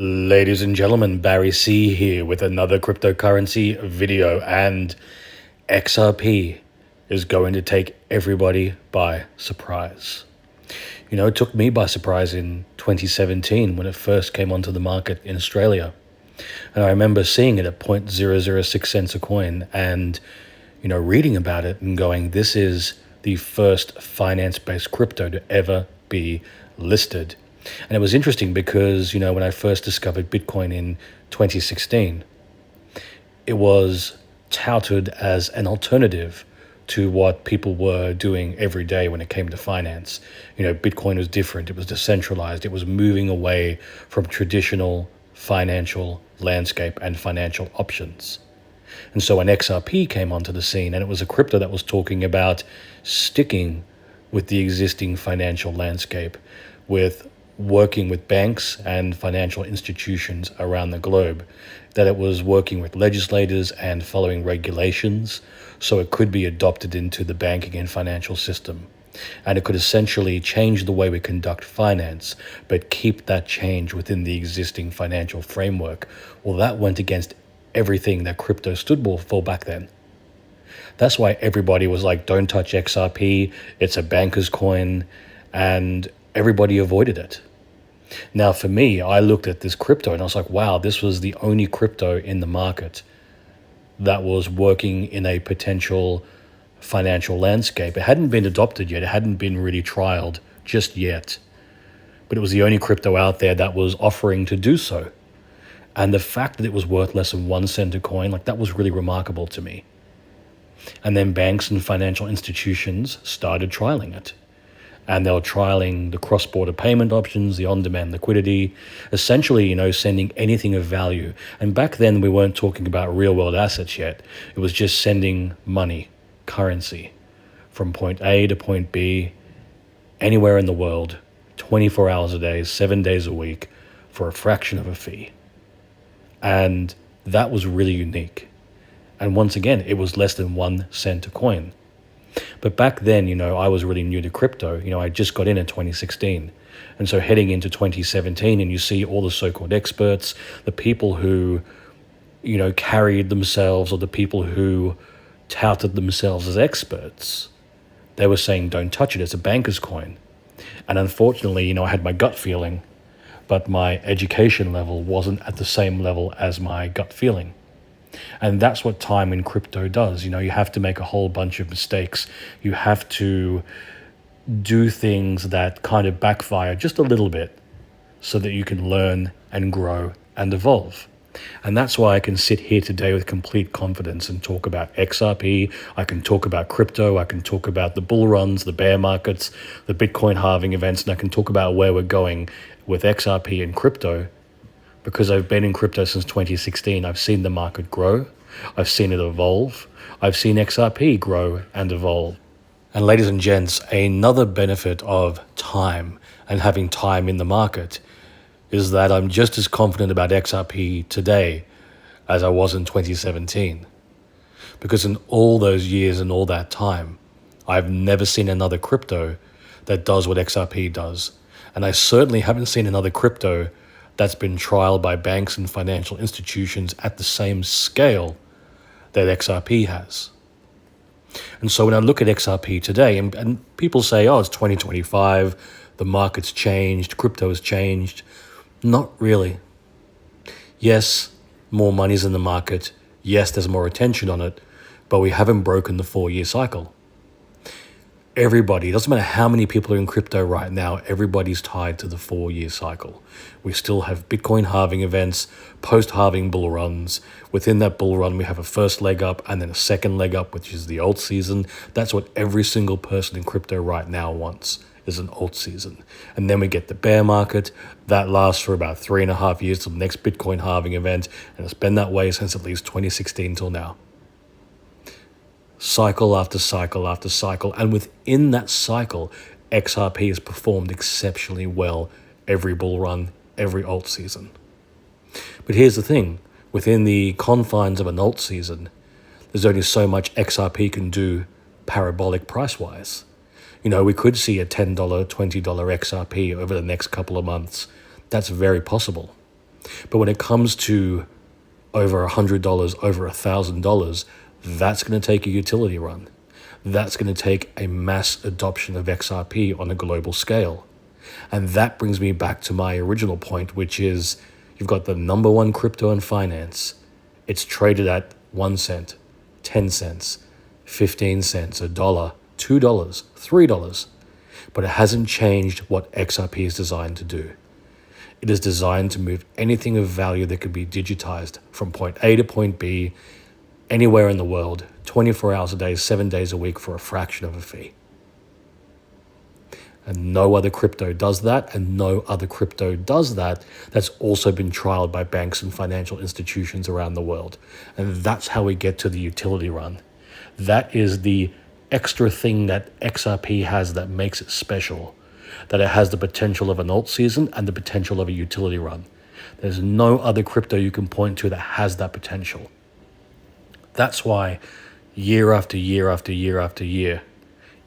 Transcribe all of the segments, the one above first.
Ladies and gentlemen, Barry C here with another cryptocurrency video, and XRP is going to take everybody by surprise. It took me by surprise in 2017 when it first came onto the market in Australia. And I remember seeing it at 0.006 cents a coin and, reading about it and going, this is the first finance-based crypto to ever be listed. And it was interesting because, when I first discovered Bitcoin in 2016, it was touted as an alternative to what people were doing every day when it came to finance. Bitcoin was different. It was decentralized. It was moving away from traditional financial landscape and financial options. And so when XRP came onto the scene, and it was a crypto that was talking about sticking with the existing financial landscape, with working with banks and financial institutions around the globe, that it was working with legislators and following regulations so it could be adopted into the banking and financial system. And it could essentially change the way we conduct finance, but keep that change within the existing financial framework. Well, that went against everything that crypto stood for back then. That's why everybody was like, don't touch XRP, it's a banker's coin, and everybody avoided it. Now, for me, I looked at this crypto and I was like, wow, this was the only crypto in the market that was working in a potential financial landscape. It hadn't been adopted yet. It hadn't been really trialed just yet. But it was the only crypto out there that was offering to do so. And the fact that it was worth less than 1 cent a coin, that was really remarkable to me. And then banks and financial institutions started trialing it. And they were trialing the cross-border payment options, the on-demand liquidity, essentially, sending anything of value. And back then, we weren't talking about real-world assets yet. It was just sending money, currency, from point A to point B, anywhere in the world, 24 hours a day, 7 days a week, for a fraction of a fee. And that was really unique. And once again, it was less than 1 cent a coin. But back then, I was really new to crypto. I just got in 2016. And so heading into 2017, and you see all the so-called experts, the people who, carried themselves, or the people who touted themselves as experts, they were saying, don't touch it, it's a banker's coin. And unfortunately, I had my gut feeling, but my education level wasn't at the same level as my gut feeling. And that's what time in crypto does. You have to make a whole bunch of mistakes. You have to do things that kind of backfire just a little bit so that you can learn and grow and evolve. And that's why I can sit here today with complete confidence and talk about XRP. I can talk about crypto. I can talk about the bull runs, the bear markets, the Bitcoin halving events, and I can talk about where we're going with XRP and crypto. Because I've been in crypto since 2016, I've seen the market grow, I've seen it evolve, I've seen XRP grow and evolve. And ladies and gents, another benefit of time and having time in the market is that I'm just as confident about XRP today as I was in 2017. Because in all those years and all that time, I've never seen another crypto that does what XRP does. And I certainly haven't seen another crypto that's been trialed by banks and financial institutions at the same scale that XRP has. And so when I look at XRP today, and people say, oh, it's 2025, the market's changed, crypto has changed. Not really. Yes, more money's in the market. Yes, there's more attention on it, but we haven't broken the 4-year cycle. Everybody, it doesn't matter how many people are in crypto right now, everybody's tied to the 4-year cycle. We still have Bitcoin halving events, post-halving bull runs. Within that bull run, we have a first leg up and then a second leg up, which is the alt season. That's what every single person in crypto right now wants, is an alt season. And then we get the bear market. That lasts for about 3.5 years till the next Bitcoin halving event, and it's been that way since at least 2016 till now. Cycle after cycle after cycle, and within that cycle, XRP has performed exceptionally well every bull run, every alt season. But here's the thing, within the confines of an alt season, there's only so much XRP can do parabolic price-wise. We could see a $10, $20 XRP over the next couple of months. That's very possible. But when it comes to over $100, over $1,000, that's going to take a utility run. That's going to take a mass adoption of XRP on a global scale. And that brings me back to my original point, which is you've got the number one crypto in finance. It's traded at 1 cent, 10 cents, 15 cents, $1, $2, $3. But it hasn't changed what XRP is designed to do. It is designed to move anything of value that can be digitized from point A to point B, anywhere in the world, 24 hours a day, 7 days a week for a fraction of a fee. And no other crypto does that, and no other crypto does that that's also been trialed by banks and financial institutions around the world. And that's how we get to the utility run. That is the extra thing that XRP has that makes it special, that it has the potential of an alt season and the potential of a utility run. There's no other crypto you can point to that has that potential. That's why year after year after year after year,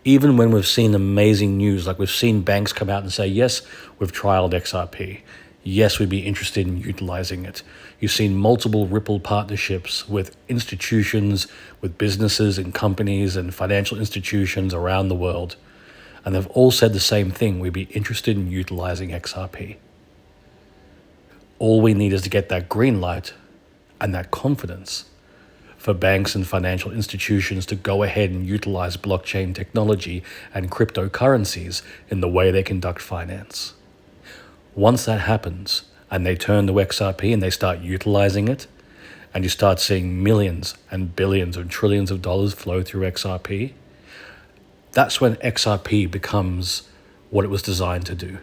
even when we've seen amazing news, like we've seen banks come out and say, yes, we've trialed XRP. Yes, we'd be interested in utilizing it. You've seen multiple Ripple partnerships with institutions, with businesses and companies and financial institutions around the world. And they've all said the same thing. We'd be interested in utilizing XRP. All we need is to get that green light and that confidence for banks and financial institutions to go ahead and utilize blockchain technology and cryptocurrencies in the way they conduct finance. Once that happens and they turn to XRP and they start utilizing it, and you start seeing millions and billions and trillions of dollars flow through XRP, that's when XRP becomes what it was designed to do.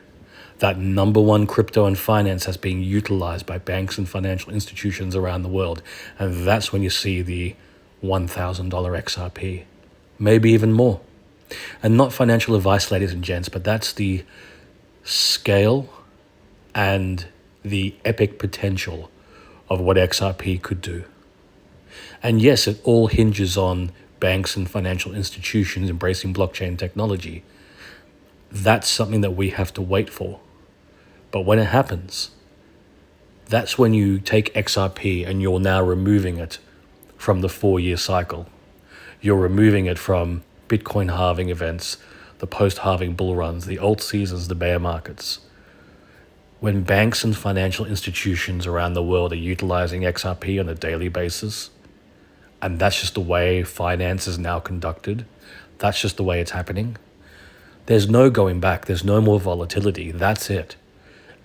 That number one crypto in finance that's being utilized by banks and financial institutions around the world. And that's when you see the $1,000 XRP, maybe even more. And not financial advice, ladies and gents, but that's the scale and the epic potential of what XRP could do. And yes, it all hinges on banks and financial institutions embracing blockchain technology. That's something that we have to wait for. But when it happens, that's when you take XRP and you're now removing it from the 4-year cycle. You're removing it from Bitcoin halving events, the post-halving bull runs, the alt seasons, the bear markets. When banks and financial institutions around the world are utilizing XRP on a daily basis, and that's just the way finance is now conducted, that's just the way it's happening, there's no going back, there's no more volatility, that's it.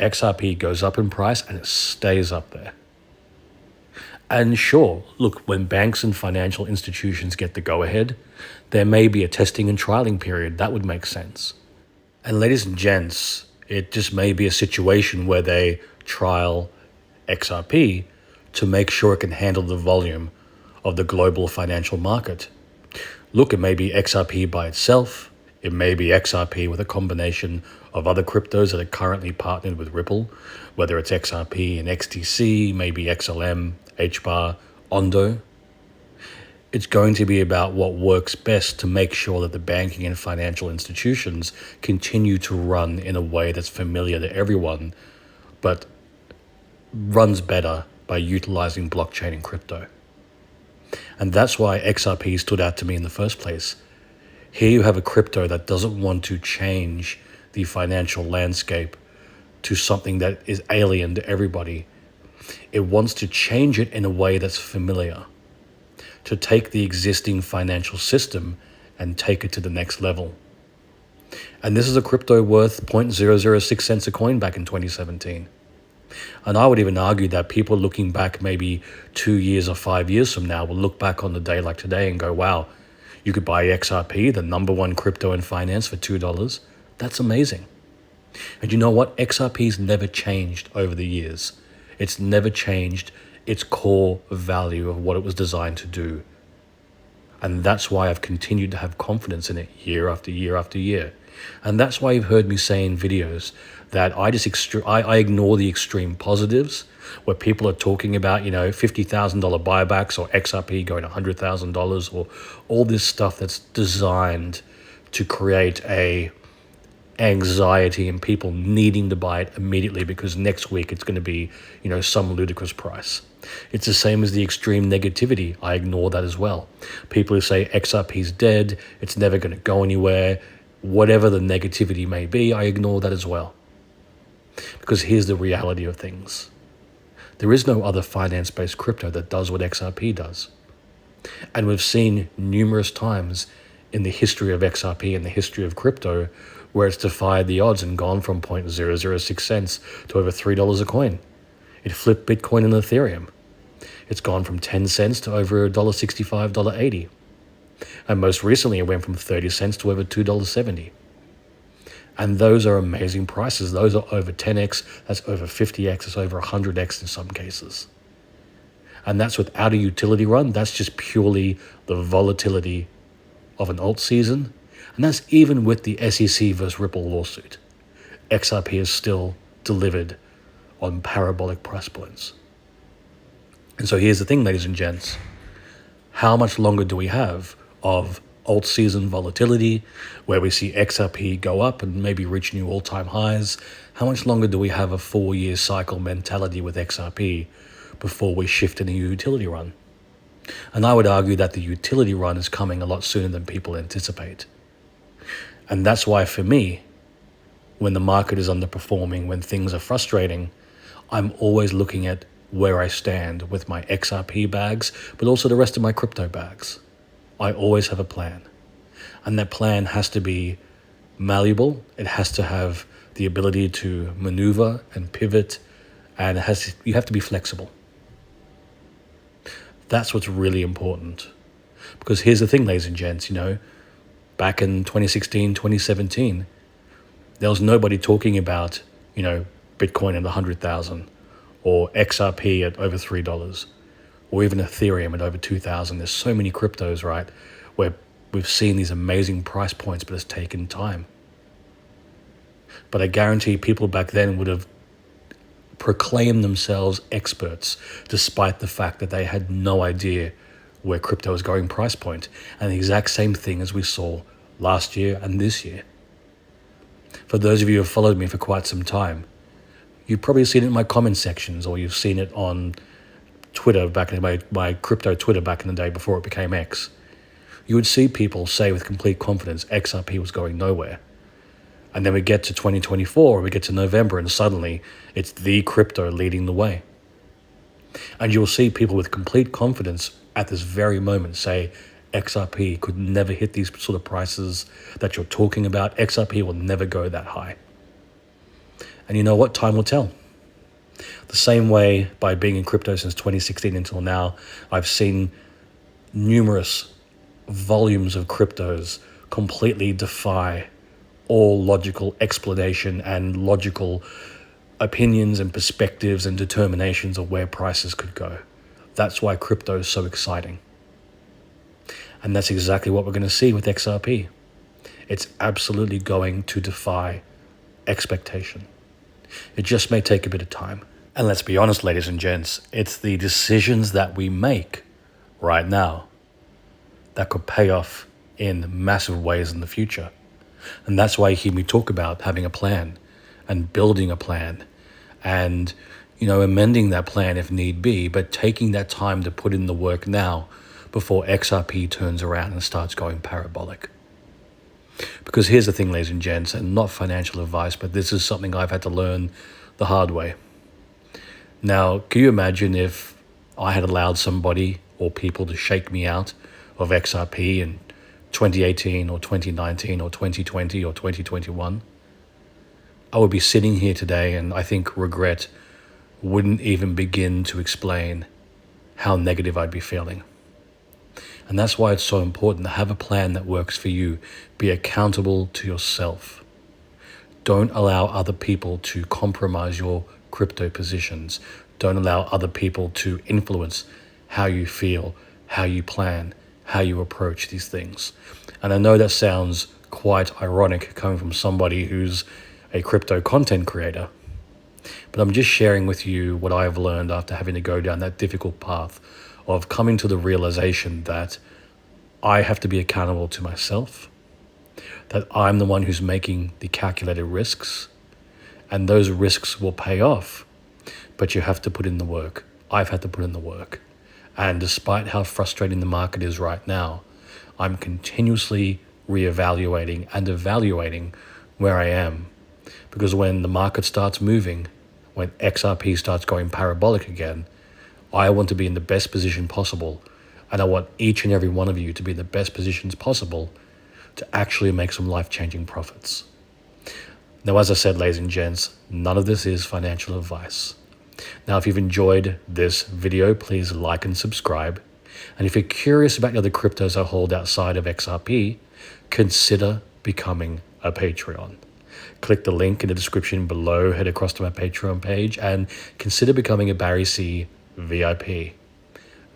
XRP goes up in price and it stays up there. And sure, look, when banks and financial institutions get the go-ahead, there may be a testing and trialing period. That would make sense. And ladies and gents, it just may be a situation where they trial XRP to make sure it can handle the volume of the global financial market. Look, it may be XRP by itself. It may be XRP with a combination of other cryptos that are currently partnered with Ripple, whether it's XRP and XTC, maybe XLM, HBAR, Ondo. It's going to be about what works best to make sure that the banking and financial institutions continue to run in a way that's familiar to everyone, but runs better by utilizing blockchain and crypto. And that's why XRP stood out to me in the first place. Here you have a crypto that doesn't want to change the financial landscape to something that is alien to everybody. It wants to change it in a way that's familiar, to take the existing financial system and take it to the next level. And this is a crypto worth 0.006 cents a coin back in 2017. And I would even argue that people looking back maybe 2 years or 5 years from now will look back on the day like today and go, wow, you could buy XRP, the number one crypto in finance, for $2. That's amazing. And you know what? XRP's never changed over the years. It's never changed its core value of what it was designed to do. And that's why I've continued to have confidence in it year after year after year. And that's why you've heard me say in videos that I ignore the extreme positives where people are talking about, $50,000 buybacks or XRP going $100,000 or all this stuff that's designed to create a anxiety and people needing to buy it immediately because next week it's going to be, some ludicrous price. It's the same as the extreme negativity. I ignore that as well. People who say XRP's dead, it's never going to go anywhere, whatever the negativity may be, I ignore that as well. Because here's the reality of things. There is no other finance-based crypto that does what XRP does. And we've seen numerous times in the history of XRP and the history of crypto where it's defied the odds and gone from 0.006 cents to over $3 a coin. It flipped Bitcoin and Ethereum. It's gone from 10 cents to over $1.65, $1.80. And most recently it went from 30 cents to over $2.70. And those are amazing prices. Those are over 10x, that's over 50x, that's over 100x in some cases. And that's without a utility run. That's just purely the volatility of an alt season. And that's even with the SEC versus Ripple lawsuit. XRP is still delivered on parabolic price points. And so here's the thing, ladies and gents. How much longer do we have of alt season volatility where we see XRP go up and maybe reach new all-time highs? How much longer do we have a 4-year cycle mentality with XRP before we shift in a utility run? And I would argue that the utility run is coming a lot sooner than people anticipate. And that's why for me, when the market is underperforming, when things are frustrating, I'm always looking at where I stand with my XRP bags, but also the rest of my crypto bags. I always have a plan. And that plan has to be malleable. It has to have the ability to maneuver and pivot, and you have to be flexible. That's what's really important. Because here's the thing, ladies and gents, back in 2016, 2017, there was nobody talking about, Bitcoin at 100,000 or XRP at over $3 or even Ethereum at over 2,000. There's so many cryptos, right, where we've seen these amazing price points, but it's taken time. But I guarantee people back then would have proclaimed themselves experts despite the fact that they had no idea where crypto was going price point. And the exact same thing as we saw last year and this year. For those of you who have followed me for quite some time, you've probably seen it in my comment sections, or you've seen it on Twitter back in my crypto Twitter back in the day before it became X. You would see people say with complete confidence XRP was going nowhere. And then we get to 2024, we get to November, and suddenly it's the crypto leading the way. And you'll see people with complete confidence at this very moment say XRP could never hit these sort of prices that you're talking about. XRP will never go that high. And you know what? Time will tell. The same way, by being in crypto since 2016 until now, I've seen numerous volumes of cryptos completely defy all logical explanation and logical opinions and perspectives and determinations of where prices could go. That's why crypto is so exciting. And that's exactly what we're going to see with XRP. It's absolutely going to defy expectation. It just may take a bit of time. And let's be honest, ladies and gents, it's the decisions that we make right now that could pay off in massive ways in the future. And that's why you hear me talk about having a plan and building a plan and, amending that plan if need be, but taking that time to put in the work now before XRP turns around and starts going parabolic. Because here's the thing, ladies and gents, and not financial advice, but this is something I've had to learn the hard way. Now, can you imagine if I had allowed somebody or people to shake me out of XRP in 2018 or 2019 or 2020 or 2021? I would be sitting here today, and I think regret wouldn't even begin to explain how negative I'd be feeling. And that's why it's so important to have a plan that works for you. Be accountable to yourself. Don't allow other people to compromise your crypto positions. Don't allow other people to influence how you feel, how you plan, how you approach these things. And I know that sounds quite ironic coming from somebody who's a crypto content creator, but I'm just sharing with you what I've learned after having to go down that difficult path of coming to the realization that I have to be accountable to myself, that I'm the one who's making the calculated risks, and those risks will pay off. But you have to put in the work. I've had to put in the work. And despite how frustrating the market is right now, I'm continuously reevaluating and evaluating where I am. Because when the market starts moving, when XRP starts going parabolic again, I want to be in the best position possible. And I want each and every one of you to be in the best positions possible to actually make some life-changing profits. Now, as I said, ladies and gents, none of this is financial advice. Now, if you've enjoyed this video, please like and subscribe. And if you're curious about the other cryptos I hold outside of XRP, consider becoming a Patreon. Click the link in the description below, head across to my Patreon page, and consider becoming a Barry C VIP.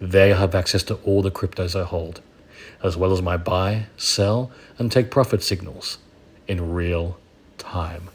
There you have access to all the cryptos I hold, as well as my buy, sell, and take profit signals in real time.